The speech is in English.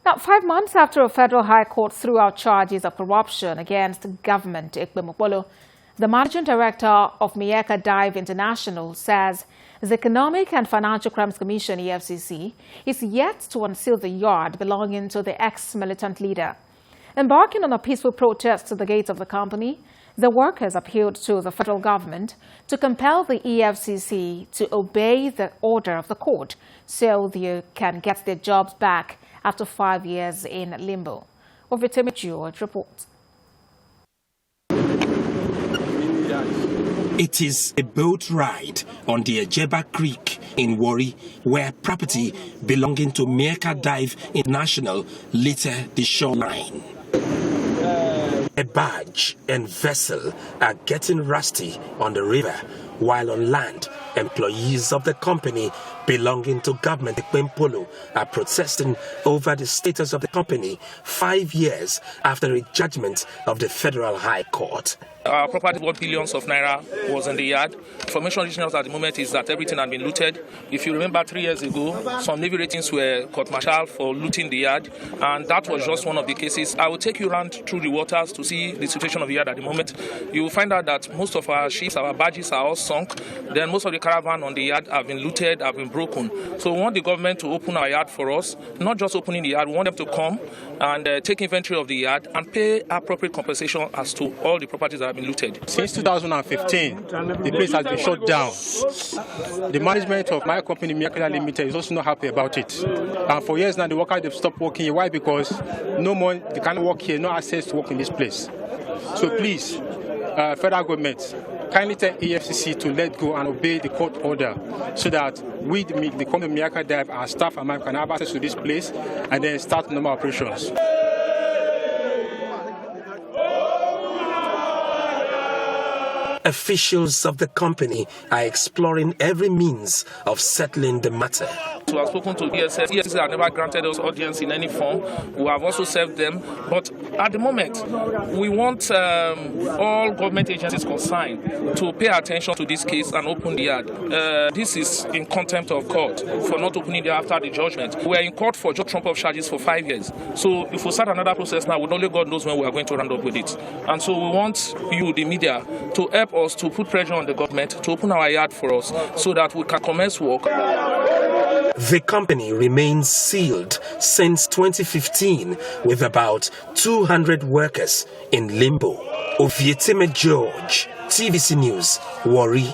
Now, 5 months after a federal high court threw out charges of corruption against government Ekpemokpolo, the managing director of Mieka Dive International says the Economic and Financial Crimes Commission, EFCC, is yet to unseal the yard belonging to the ex-militant leader. Embarking on a peaceful protest to the gates of the company, the workers appealed to the federal government to compel the EFCC to obey the order of the court so they can get their jobs back after 5 years in limbo. George reports. It is a boat ride on the Ejeba Creek in Warri, where property belonging to Mieka Dive International litter the shoreline. A barge and vessel are getting rusty on the river, while on land, employees of the company belonging to government Ekpemokpolo are protesting over the status of the company 5 years after a judgment of the Federal High Court. Our property worth billions of naira was in the yard. Information reaching us at the moment is that everything had been looted. If you remember 3 years ago, some Navy ratings were court-martialed for looting the yard, and that was just one of the cases. I will take you around through the waters to see the situation of the yard at the moment. You will find out that most of our ships, our barges are all sunk. Then most of the caravan on the yard have been looted, have been broken. So we want the government to open our yard for us, not just opening the yard. We want them to come and take inventory of the yard and pay appropriate compensation as to all the properties that have been looted. Since 2015, the place has been shut down. The management of my company, Mieka Limited, is also not happy about it. And for years now, the workers have stopped working here. Why? Because no more, they can't work here, no access to work in this place. So please, federal government, kindly tell EFCC to let go and obey the court order so that we, the company Mieka Dive, our staff and can have access to this place and then start normal operations. Officials of the company are exploring every means of settling the matter. We have spoken to EFCC. EFCC have never granted us audience in any form. We have also served them. But at the moment, we want all government agencies concerned to pay attention to this case and open the yard. This is in contempt of court for not opening it after the judgment. We are in court for just trump-up charges for 5 years. So if we start another process now, only God knows when we are going to round up with it. And so we want you, the media, to help us to put pressure on the government to open our yard for us so that we can commence work. The company remains sealed since 2015 with about 200 workers in limbo. George, TVC News, Warri.